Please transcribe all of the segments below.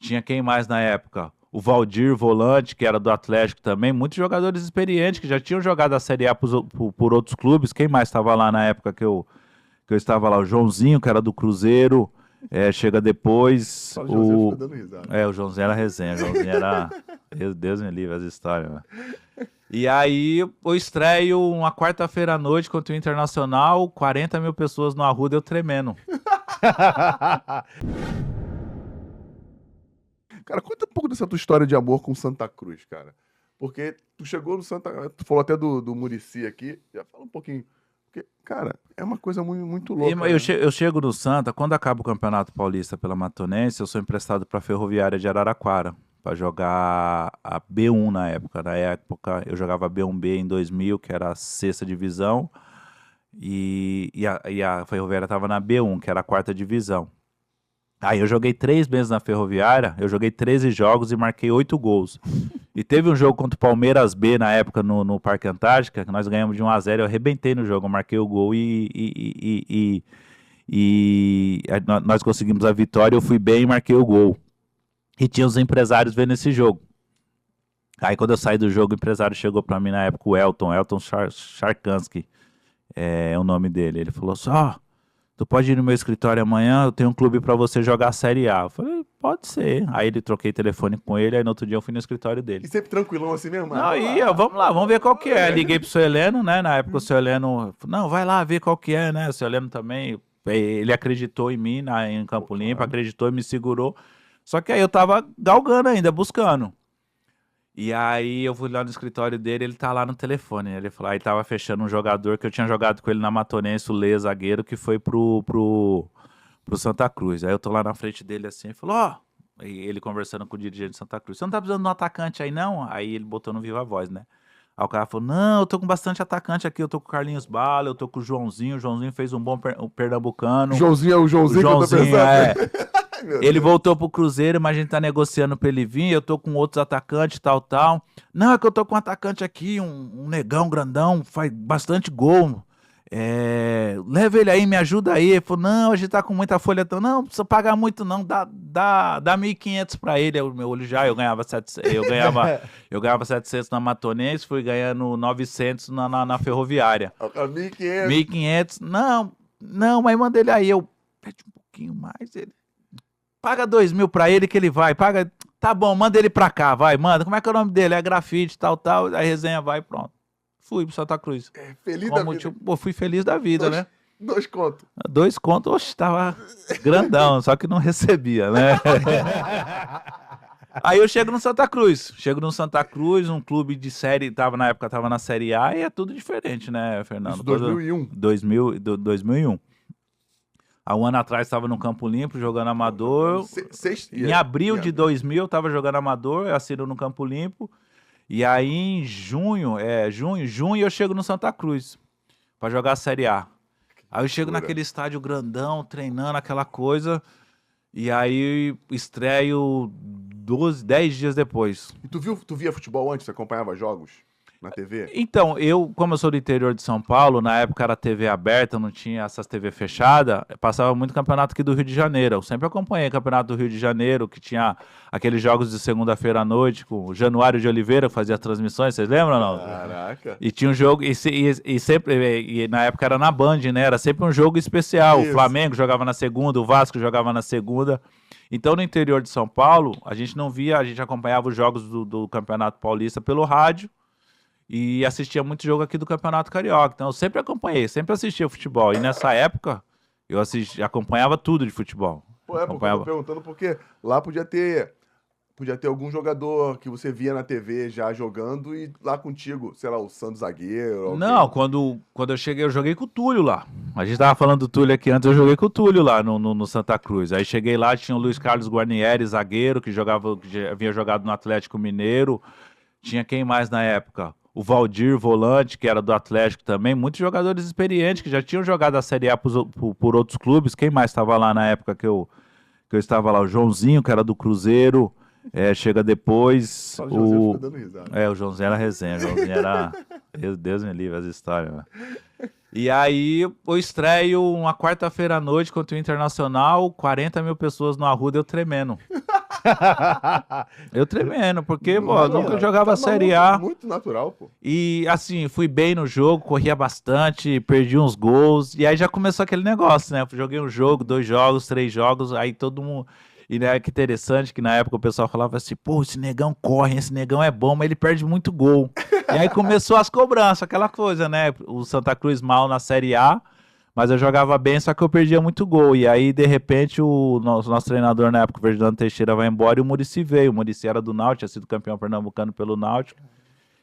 Tinha quem mais na época? O Valdir, volante, que era do Atlético também. Muitos jogadores experientes que já tinham jogado a Série A por outros clubes. Quem mais estava lá na época que eu estava lá? O Joãozinho, que era do Cruzeiro. Chega depois. Fala, Joãozinho fica dando risada. O Joãozinho era resenha. O Joãozinho era. Meu Deus me livre as histórias, mano. E aí eu estreio uma quarta-feira à noite contra o Internacional, 40 mil pessoas no Arruda, eu tremendo. Cara, conta um pouco dessa tua história de amor com Santa Cruz, cara. Porque tu chegou no Santa... Tu falou até do Muricy aqui. Já fala um pouquinho. Porque, cara, é uma coisa muito, muito louca. Eu, né? eu chego no Santa, quando acaba o Campeonato Paulista pela Matonense, eu sou emprestado para a Ferroviária de Araraquara, para jogar a B1 na época. Na época eu jogava B1B em 2000, que era a sexta divisão, e a Ferroviária estava na B1, que era a quarta divisão. Aí eu joguei 3 meses na Ferroviária, eu joguei 13 jogos e marquei 8 gols. E teve um jogo contra o Palmeiras B na época no Parque Antártica, que nós ganhamos de 1-0, eu arrebentei no jogo, eu marquei o gol nós conseguimos a vitória, eu fui bem e marquei o gol. E tinha os empresários vendo esse jogo. Aí quando eu saí do jogo, o empresário chegou pra mim na época, o Elton Charkansky, é o nome dele. Ele falou assim, tu pode ir no meu escritório amanhã, eu tenho um clube pra você jogar a Série A. Eu falei, pode ser. Aí ele troquei telefone com ele, aí no outro dia eu fui no escritório dele. E sempre tranquilão assim mesmo? Não, vamos lá, vamos ver qual que é. Liguei pro seu Heleno, né? Na época o seu Heleno, não, vai lá ver qual que é, né? O seu Heleno também, ele acreditou em mim em Campo Limpo, acreditou e me segurou. Só que aí eu tava galgando ainda, buscando. E aí eu fui lá no escritório dele, ele tá lá no telefone. Ele falou, aí tava fechando um jogador que eu tinha jogado com ele na Matonense, o Lê, zagueiro, que foi pro Santa Cruz. Aí eu tô lá na frente dele assim, ele falou, e ele conversando com o dirigente de Santa Cruz, você não tá precisando de um atacante aí não? Aí ele botou no Viva Voz, né? Aí o cara falou, não, eu tô com bastante atacante aqui, eu tô com o Carlinhos Bala, eu tô com o Joãozinho fez um bom pernambucano. Joãozinho é o Joãozinho que eu tô pensando. Ele voltou pro Cruzeiro, mas a gente tá negociando pra ele vir, eu tô com outros atacantes, tal. Não, é que eu tô com um atacante aqui, um negão grandão, faz bastante gol. Leva ele aí, me ajuda aí. Ele falou, não, a gente tá com muita folha. Não, não precisa pagar muito não, dá 1.500 pra ele. O meu olho já, eu ganhava 700, eu ganhava 700 na Matonense, fui ganhando 900 na Ferroviária. 1.500. 1.500, não, mas manda ele aí. Eu, pede um pouquinho mais, ele... Paga 2.000 pra ele que ele vai. Paga. Tá bom, manda ele pra cá, vai, manda. Como é que é o nome dele? É grafite, tal. A resenha vai, pronto. Fui pro Santa Cruz. Feliz da vida. Fui feliz da vida, né? 2 contos. 2 contos, oxe, tava grandão, só que não recebia, né? Aí eu chego no Santa Cruz, um clube de série, na época tava na Série A e é tudo diferente, né, Fernando? Isso, 2001. 2001. Há um ano atrás estava no Campo Limpo jogando amador. Em abril de 2000 eu estava jogando amador, eu assino no Campo Limpo. E aí em junho eu chego no Santa Cruz para jogar a Série A. Aí eu chego naquele estádio grandão, treinando aquela coisa. E aí estreio 10 dias depois. E tu via futebol antes? Você acompanhava jogos na TV? Então, como eu sou do interior de São Paulo, na época era TV aberta, não tinha essas TV fechada, passava muito campeonato aqui do Rio de Janeiro. Eu sempre acompanhei campeonato do Rio de Janeiro, que tinha aqueles jogos de segunda-feira à noite, com o Januário de Oliveira, que fazia as transmissões, vocês lembram ou não? Caraca. E tinha um jogo, e sempre, na época era na Band, né? Era sempre um jogo especial. Isso. O Flamengo jogava na segunda, o Vasco jogava na segunda. Então, no interior de São Paulo, a gente não via, a gente acompanhava os jogos do Campeonato Paulista pelo rádio, e assistia muito jogo aqui do Campeonato Carioca. Então eu sempre acompanhei, sempre assistia futebol. E nessa época eu acompanhava tudo de futebol. Porque eu tô perguntando porque lá podia ter algum jogador que você via na TV já jogando e lá contigo, sei lá, o Santos zagueiro. Não, quando eu cheguei, eu joguei com o Túlio lá. A gente tava falando do Túlio aqui antes, eu joguei com o Túlio lá no Santa Cruz. Aí cheguei lá, tinha o Luiz Carlos Guarnieri, zagueiro, que já havia jogado no Atlético Mineiro. Tinha quem mais na época? O Valdir, volante, que era do Atlético também. Muitos jogadores experientes que já tinham jogado a Série A por outros clubes. Quem mais estava lá na época que eu estava lá? O Joãozinho, que era do Cruzeiro. Chega depois. Fala, Joãozinho fica dando risada. O Joãozinho era resenha. O Joãozinho era. Meu Deus me livre as histórias, mano. E aí eu estreio uma quarta-feira à noite contra o Internacional, 40 mil pessoas no Arruda, eu tremendo. Eu tremendo, porque, pô, Não, nunca não, jogava tá Série maluco, A. muito natural, pô. E, assim, fui bem no jogo, corria bastante, perdi uns gols. E aí já começou aquele negócio, né? Joguei um jogo, 2 jogos, 3 jogos, aí todo mundo... E né, que interessante que na época o pessoal falava assim, pô, esse negão corre, esse negão é bom, mas ele perde muito gol. E aí começou as cobranças, aquela coisa, né? O Santa Cruz mal na Série A, mas eu jogava bem, só que eu perdia muito gol. E aí, de repente, o nosso treinador na época, o Ferdinando Teixeira, vai embora e o Muricy veio. O Muricy era do Náutico, tinha sido campeão pernambucano pelo Náutico.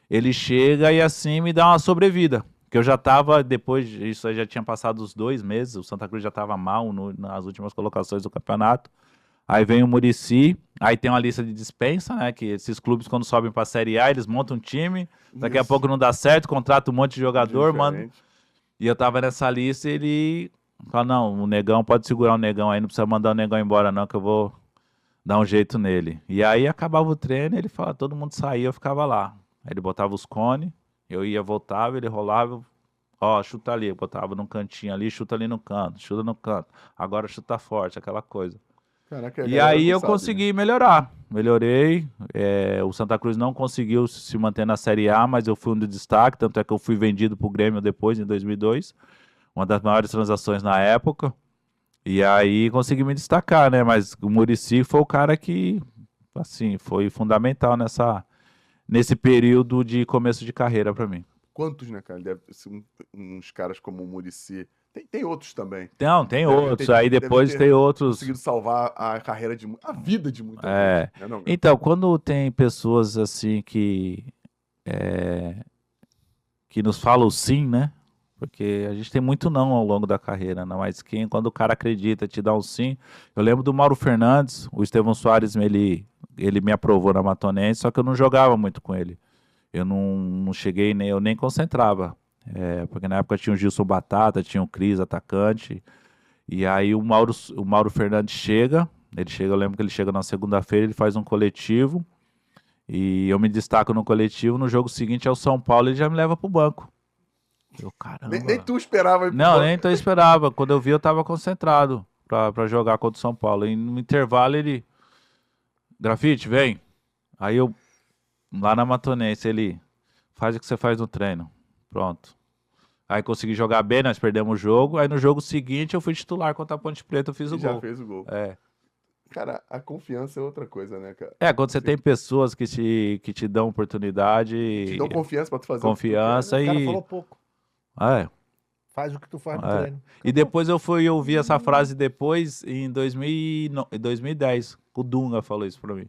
Ele chega e assim me dá uma sobrevida. Que eu já tava, depois disso, aí já tinha passado os 2 meses, o Santa Cruz já tava mal nas últimas colocações do campeonato. Aí vem o Muricy, aí tem uma lista de dispensa, né? Que esses clubes, quando sobem pra Série A, eles montam um time, daqui a Isso. pouco não dá certo, contrata um monte de jogador, mano. Diferente. E eu tava nessa lista e ele fala, não, o negão, pode segurar o negão aí, não precisa mandar o negão embora não, que eu vou dar um jeito nele. E aí acabava o treino, ele falava, todo mundo saía, eu ficava lá. Aí ele botava os cones, eu ia, voltava, ele rolava, ó, chuta ali, eu botava num cantinho ali, chuta ali no canto, chuta no canto. Agora chuta forte, aquela coisa. Caraca, a E galera aí não eu sabe, né? consegui melhorar. Melhorei. O Santa Cruz não conseguiu se manter na Série A, mas eu fui um de destaque, tanto é que eu fui vendido pro Grêmio depois, em 2002. Uma das maiores transações na época. E aí consegui me destacar, né? Mas o Muricy foi o cara que, assim, foi fundamental nesse período de começo de carreira pra mim. Quantos, né, cara? Deve ser uns caras como o Muricy. Tem outros também. Não, tem Devem outros. ter, Aí devem depois ter tem outros. conseguido salvar a carreira a vida de muita É. gente. Né, não, cara? Então, quando tem pessoas assim que nos falam sim, né? Porque a gente tem muito não ao longo da carreira, né? Mas quando o cara acredita, te dá um sim. Eu lembro do Mauro Fernandes, o Estevão Soares, ele me aprovou na Matonense, só que eu não jogava muito com ele. Eu não cheguei, eu nem concentrava. Porque na época tinha o Gilson Batata, tinha o Cris, atacante. E aí o Mauro Fernandes chega, eu lembro que ele chega na segunda-feira, ele faz um coletivo, e eu me destaco no coletivo, no jogo seguinte é o São Paulo, ele já me leva pro banco. Eu, Nem caramba. tu esperava ir pro Não, banco. nem então eu esperava. Quando eu vi, eu tava concentrado pra jogar contra o São Paulo. E no intervalo ele. Grafite, vem. Aí eu, lá na Matonense, ele faz o que você faz no treino. Pronto. Aí consegui jogar bem, nós perdemos o jogo. Aí no jogo seguinte eu fui titular contra a Ponte Preta, eu fiz E o já gol. fez o gol. É. Cara, a confiança é outra coisa, né, cara? Quando você tem pessoas que te dão oportunidade, Te dão confiança pra tu fazer o que tu quer, confiança né? O cara e. falou pouco. É, Faz o que tu faz no é. treino. E depois eu fui ouvir essa frase depois, em 2010. O Dunga falou isso pra mim.